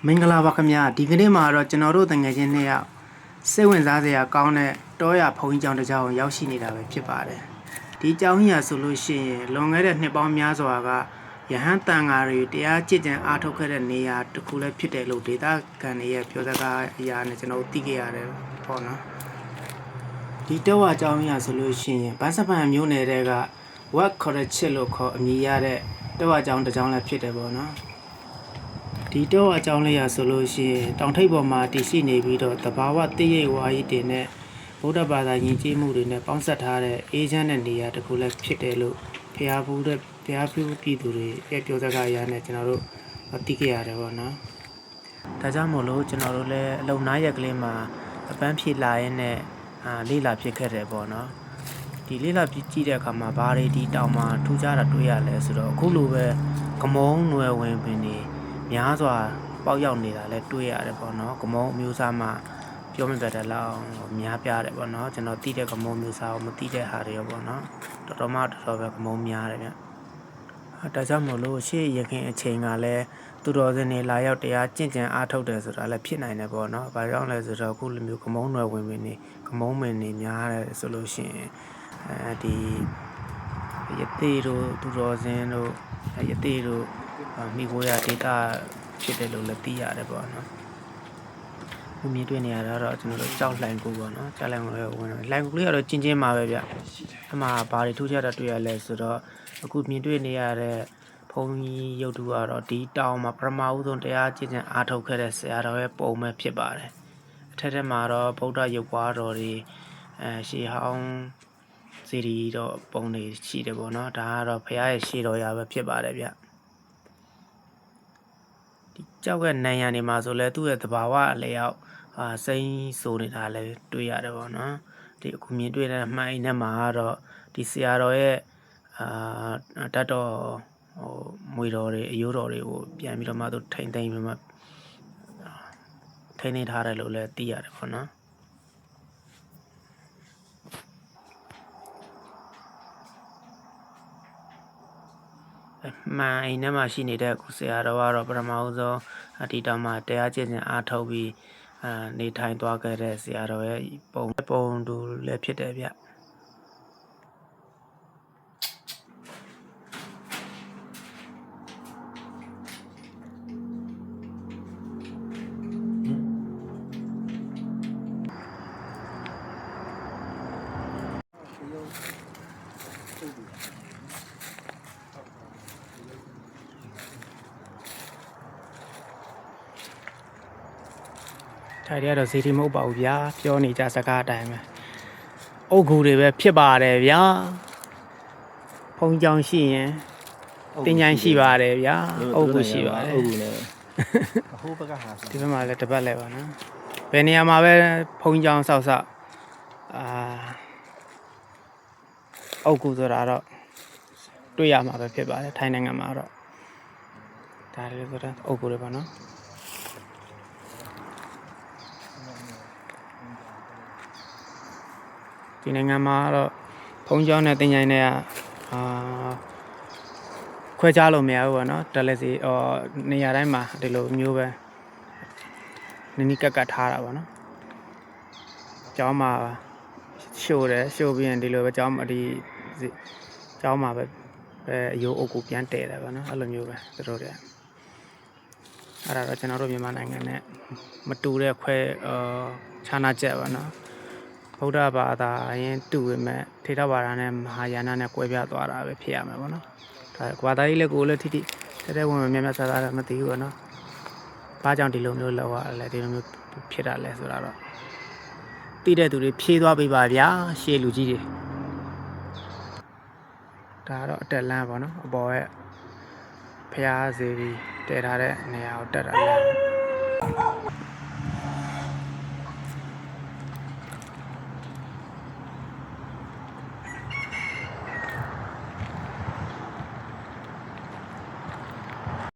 မင်္ဂလာပါခင်ဗျာဒီကနေ့မှာတော့ကျွန်တော်တို့တငယ်ချင်းနှစ်ယောက်စိတ်ဝင်စားစရာကောင်းတဲ့တောရဖုံကြီးကျောင်းတစ်ကျောင်းရောက်ရှိနေတာပဲဖြစ်ပါတယ်ဒီကျောင်းကြီးဟာဆိုလို့ရှိရင်လွန်ခဲ့တဲ့နှစ်ပေါင်းများစွာကယဟန်တန်ဃာတွေတရားကျင့်ကြံအားထုတ်ခဲ့တဲ့နေရာတစ်ခုလည်းဖြစ်တယ်လို့ဒေတာကန်တွေရဲ့ပြောစကားအရာနဲ့ကျွန်တော်သိခဲ့ရတယ်ပေါ့နော်ဒီတောရကျောင်းကြီးဟာဆိုလို့ရှိရင်ဗန်းစပန်မြို့နယ်တွေကဝက်ခေါ်တဲ့ချစ်လို့ခေါ်အမည်ရတဲ့တောရကျောင်းတစ်ကျောင်းလည်းဖြစ်တယ်ပေါ့နော်ဒီတော့အကြောင်းလေးရဆိုလို့ရှိရင်တောင်ထိပ်ပေါ်မှာတည်ရှိနေပြီးတော့တဘာဝတည့်ရိပ်ဝါးကြီးတင်နဲ့ဗုဒ္ဓဘာသာယဉ်ကျေးမှုတွေနဲ့ပေါင်းစပ်ထားတဲ့အေးချမ်းတဲ့နေရာတစ်ခုလည်းဖြစ်တယ်လို့ဖျားဖူးပြည်သူတွေရဲ့ပြောစကားအရနဲ့ကျွန်တော်တို့သိခဲ့ရတယ်ပေါ့နော်ဒါကြောင့်မို့လို့ကျွန်တော်တို့လည်းအလုံနားရက်ကလေးမှာအပန်းဖြေလာရင်းနဲ့လေးလာဖြစ်ခဲ့တယ်ပေါ့နော်ဒီလေးလာကြည့်တဲ့အခါမှာဘာတွေဒီတောင်မှာထူးခြားတာတွေ့ရလဲဆိုတော့အခုလိုပဲကမုံနွယ်ဝင်ပင်နေများစွာပေါက်ရောက်နေတာလည်းတွေ့ရတယ်ပေါ့နော်ကမုံအမျိုးအစားမှာပြောမပြတ်တဲ့လောက်များပြားတယ်ပေါ့နော်ကျွန်တော်သိတဲ့ကမုံမျိုးစားကိုမသိတဲ့ဟာတွေရောပေါ့နော်တော်တော်ပဲကမုံများတယ်ဗျဒါကြောင့်မို့လို့ရှေ့ရခင်အချိန်ကလည်းသူတော်စင်တွေလာရောက်တရားကျင့်ကြံအားထုတ်တယ်ဆိုတာလည်းဖြစ်နိုင်တယ်ပေါ့နော်ဘာကြောင့်လဲဆိုတော့အခုလိုမျိုးကမုံနွယ်ဝင်ပင်နေကမုံမင်နေများတယ်ဆိုလို့ရှိရင်ဒီရသေးတို့သူတော်စင်တို့ရသေးတို့မိခိုးရဒေတာဖြစ်တယ်လို့လည်းသိရတယ်ပေါ့နော်။မြင်တွေ့နေရတာတော့ကျွန်တော်တို့ကြောက်လှိုင်ကူပေါ့နော်။ကြောက်လှိုင်ကူလည်းဝင်တယ်။လှိုင်ကူလေးကတော့ချင်းမှာပဲဗျ။အမှဘာတွေထူးခြားတာတွေ့ရလဲဆိုတော့အခုမြင်တွေ့နေရတဲ့ဘုံကြီးရုပ်တုကတော့ဒီတောင်မှာပထမဦးဆုံးတရားကျင့်ကြံအားထုတ်ခဲ့တဲ့ဆရာတော်ရဲ့ပုံပဲဖြစ်ပါတယ်။အထက်ထက်မှာတော့ဗုဒ္ဓရုပ်ပွားတော်တွေရှေးဟောင်းစီရီတော့ပုံတွေရှိတယ်ပေါ့နော်။ဒါကတော့ဘုရားရဲ့ရှေးတော်ရာပဲဖြစ်ပါတယ်ဗျ။ဒီကြောက်ကနံရံနေမှာဆိုလဲသူ့ရဲ့သဘာဝအလျောက်စိမ့်ဆိုနေတာလည်းတွေ့ရတယ်ပေါ့နော်ဒီအခုမြင်တွေ့တဲ့မှိုင်းနဲ့မှာကတော့ဒီဆရာတော်ရဲ့တတ်တော်မွေတော်တွေအယိုးတော်တွေကိုပြန်ပြီးတော့မှသူထိမ့်သိမ့်ပြီးမှထိနေထားတယ်လို့လည်းသိရတယ်ပေါ့နော်မှန်အိမ်ထဲမှာရှိနေတဲ့ဆရာတော်ကတော့ပထမဦးဆုံးဒီတောင်မှာတရားကျင့်စဉ်အားထုတ်ပြီးနေထိုင်သွားခဲ့တဲ့ဆရာတော်ရဲ့ပုံတူလည်းဖြစ်တယ်ဗျထိုင်ရတော့စီတီမဟုတ်ပါဘူးဗျာပြောနေကြစကားအတိုင်းပဲအုတ်ဂူတွေပဲဖြစ်ပါတယ်ဗျာဖုံးကြောင်ရှိရင်တင်ချိုင်းရှိပါတယ်ဗျာအုတ်ဂူရှိပါတယ်အုတ်ဂူနဲ့အဟိုးဘက်ကဟာဒီဘက်မှာလည်းတစ်ပတ်လဲပါနော်ဘယ်နေရာမှာပဲဖုံးကြောင်ဆောက်အုတ်ဂူဆိုတာတော့တွေ့ရမှာပဲဖြစ်ပါတယ်ထိုင်းနိုင်ငံမှာတော့ဒါလည်းဆိုတာအုတ်ဂူတွေပါနော်ဒီနိုင်ငံမှာတော့ဖုံးကြောင်းနဲ့တင်ချိုင်းနဲ့ခွဲခြားလို့မရဘူးပေါ့နော်တက်လက်စီနေရာတိုင်းမှာဒီလိုမျိုးပဲနီးကပ်ထားတာပေါ့နော်ကျောင်းမှာရှိုးပြီးရင်ဒီလိုပဲကျောင်းမှာပဲအယိုးအုပ်ကိုပြန်တည်တယ်ပေါ့နော်အဲ့လိုမျိုးပဲသူတို့တွေအဲ့ဒါတော့ကျွန်တော်တို့မြန်မာနိုင်ငံနဲ့မတူတဲ့ခွဲခြားနာချက်ပေါ့နော်ဗုဒ္ဓဘာသာရင်တူပေမဲ့ထေရဝါဒနဲ့မဟာယာနနဲ့ကွဲပြားသွားတာပဲဖြစ်ရမှာပေါ့နော်ဒါဘာသာရေးလည်းကိုယ်လည်းထိတဲ့ဝင်များများဆဆမသိဘူးပေါ့နော်ဘာကြောင့်ဒီလိုမျိုးလောက်ရလဲဒီလိုမျိုးဖြစ်တာလဲဆိုတာတော့သိတဲ့သူတွေဖြေးသွားပြီပါဗျာရှေးလူကြီးတွေဒါတော့အတက်လန်းပေါ့နော်အပေါ်ရဲ့ဖျားစီတည်ထားတဲ့နေရာကိုတက်တာလဲ